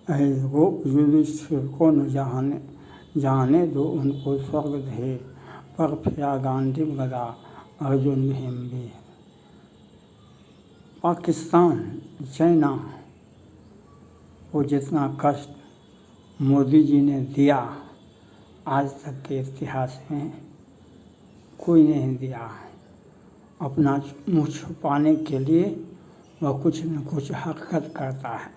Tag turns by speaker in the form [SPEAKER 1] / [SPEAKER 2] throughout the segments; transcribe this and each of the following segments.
[SPEAKER 1] ऐ गोप युधिष्ठिर को न जाने दो उनको स्वर्ग दे, पर फिरा गांडीव गदा अर्जुन भीम भी। पाकिस्तान चाइना को जितना कष्ट मोदी जी ने दिया आज तक के इतिहास में कोई नहीं दिया। अपना मुँह छुपाने के लिए वह कुछ न कुछ हरकत करता है।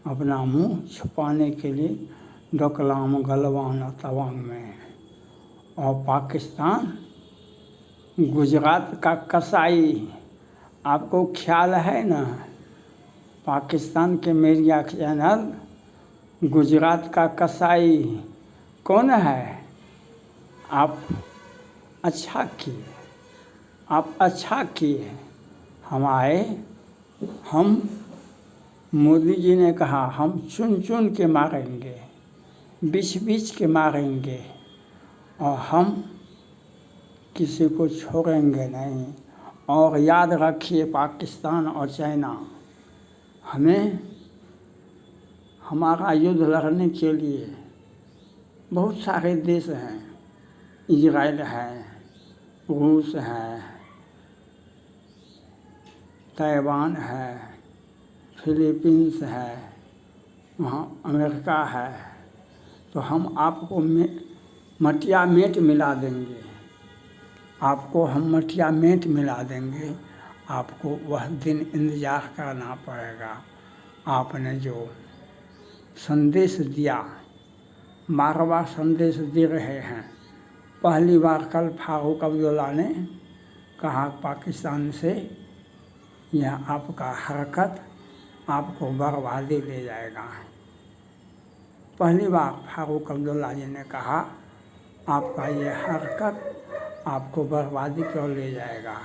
[SPEAKER 1] अपना मुँह छुपाने के लिए डोकलाम गलवान और तवांग में। और पाकिस्तान गुजरात का कसाई, आपको ख्याल है ना? पाकिस्तान के मीडिया चैनल गुजरात का कसाई कौन है? आप अच्छा किए, आप अच्छा किए। हम मोदी जी ने कहा हम चुन चुन के मारेंगे, बीच बीच के मारेंगे और हम किसी को छोड़ेंगे नहीं। और याद रखिए पाकिस्तान और चाइना, हमारा युद्ध लड़ने के लिए बहुत सारे देश हैं। इजराइल है, रूस है, ताइवान है, फिलीपींस है, वहाँ अमेरिका है। तो हम आपको मटिया मेट मिला देंगे, आपको हम मटिया मेट मिला देंगे। आपको वह दिन इंतज़ार करना पड़ेगा। आपने जो संदेश दिया, बार बार संदेश दे रहे हैं। पहली बार कल फारूक अब्दुल्ला ने कहा पाकिस्तान से यह आपका हरकत आपको बर्बादी ले जाएगा। पहली बार फारूक अब्दुल्ला जी ने कहा आपका ये हरकत आपको बर्बादी की ओर ले जाएगा।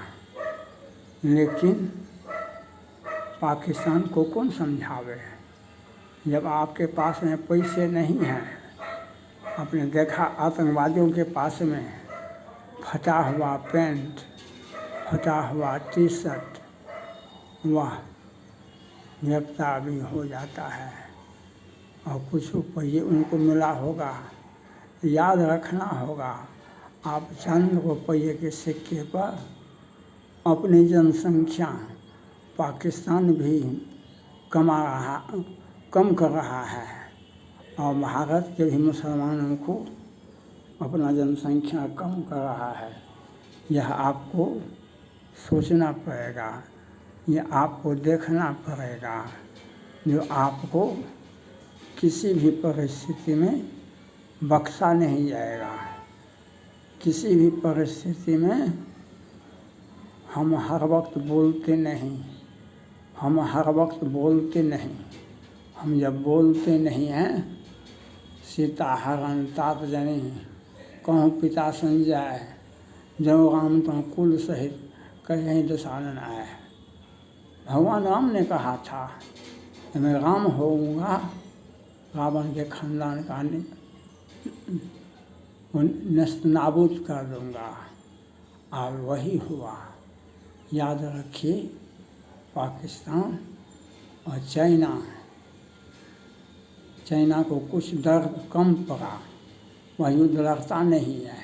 [SPEAKER 1] लेकिन पाकिस्तान को कौन समझावे जब आपके पास में पैसे नहीं हैं। आपने देखा आतंकवादियों के पास में फटा हुआ पैंट, फटा हुआ टी शर्ट, वह गिरफ्तार भी हो जाता है और कुछ रुपये उनको मिला होगा। याद रखना होगा, आप चंद रुपये के सिक्के पर अपनी जनसंख्या पाकिस्तान भी कम कर रहा है और भारत के भी मुसलमानों को अपना जनसंख्या कम कर रहा है। यह आपको सोचना पड़ेगा, यह आपको देखना पड़ेगा। जो आपको किसी भी परिस्थिति में बख्शा नहीं जाएगा। किसी भी परिस्थिति में हम हर वक्त बोलते नहीं, हम हर वक्त बोलते नहीं। हम जब बोलते नहीं हैं, सीता हरण तात जनी कहूँ पिता संजय, जो राम तो कुल सहित कहीं दशानन आए। भगवान राम ने कहा था कि मैं राम होऊंगा, रावण के खानदान का नस्त नाबूद कर दूंगा। और वही हुआ। याद रखिए पाकिस्तान और चाइना को कुछ दर्द कम पड़ा, वह युद्ध लड़ता नहीं है।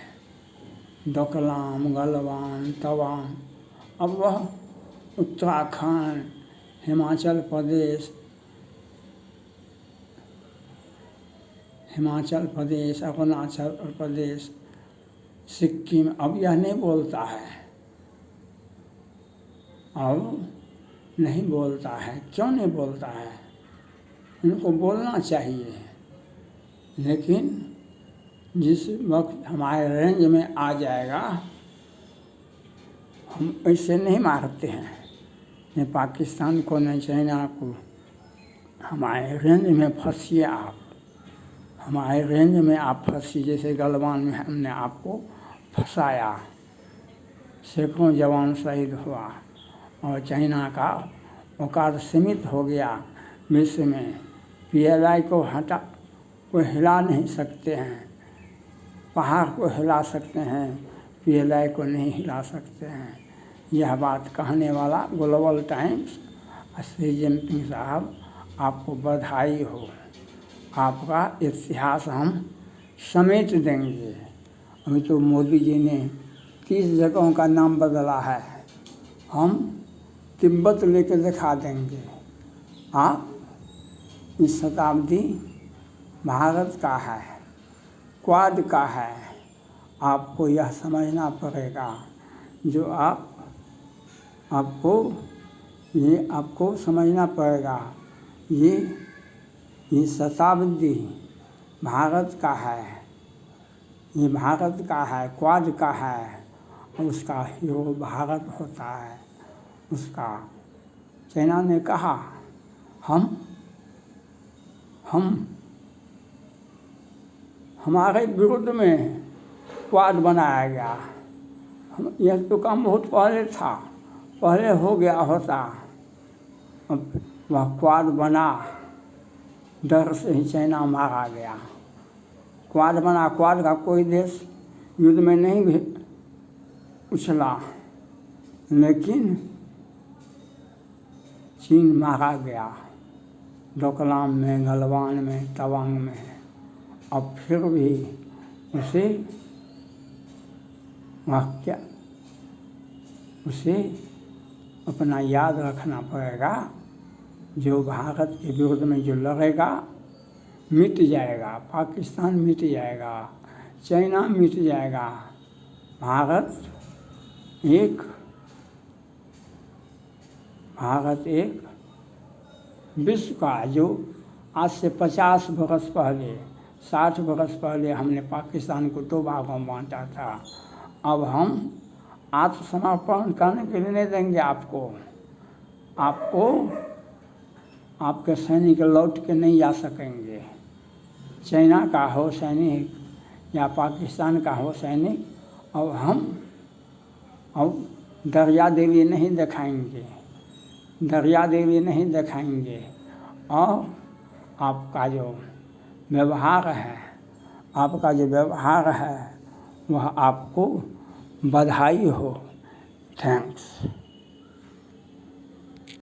[SPEAKER 1] डोकलाम गलवान तवांग, अब वह उत्तराखंड, हिमाचल प्रदेश, अरुणाचल प्रदेश, सिक्किम, अब यह नहीं बोलता है। अब नहीं बोलता है। क्यों नहीं बोलता है? इनको बोलना चाहिए। लेकिन जिस वक्त हमारे रेंज में आ जाएगा, हम ऐसे नहीं मारते हैं। न पाकिस्तान को न चाइना को, हमारे रेंज में फंसिए आप, हमारे रेंज में आप फंसी। जैसे गलवान में हमने आपको फंसाया, सैकड़ों जवान शहीद हुआ और चाइना का औकात सीमित हो गया विश्व में। PLI को हिला नहीं सकते हैं। पहाड़ को हिला सकते हैं, PLI को नहीं हिला सकते हैं। यह बात कहने वाला ग्लोबल टाइम्स शी जिनपिंग साहब आपको बधाई हो। आपका इतिहास हम समेट देंगे। अभी तो मोदी जी ने 30 जगहों का नाम बदला है, हम तिब्बत लेके दिखा देंगे। आप इस शताब्दी भारत का है, क्वाड का है। आपको यह समझना पड़ेगा। जो आपको समझना पड़ेगा। ये शताब्दी भारत का है, ये भारत का है, क्वाड का है। उसका हीरो भारत होता है। उसका चाइना ने कहा हमारे विरुद्ध में क्वाड बनाया गया। यह तो काम बहुत पहले था, पहले हो गया होता। अब वह क्वाड बना, डर से ही चाइना मारा गया। क्वाड बना, क्वाड का कोई देश युद्ध में नहीं भी उछला, लेकिन चीन मारा गया। डोकलाम में, गलवान में, तवांग में। अब फिर भी उसे अपना याद रखना पड़ेगा। जो भारत के विरुद्ध में जो लड़ेगा मिट जाएगा। पाकिस्तान मिट जाएगा, चाइना मिट जाएगा। भारत एक विश्व का, जो आज से 50 बरस पहले, 60 बरस पहले हमने पाकिस्तान को 2 भागों में बांटा था। अब हम आत्मसमर्पण करने के लिए नहीं देंगे आपको। आपके सैनिक लौट के नहीं जा सकेंगे। चाइना का हो सैनिक या पाकिस्तान का हो सैनिक, अब दरिया देवी नहीं दिखाएंगे, दरिया देवी नहीं दिखाएंगे। और आपका जो व्यवहार है, वह आपको बधाई हो। थैंक्स।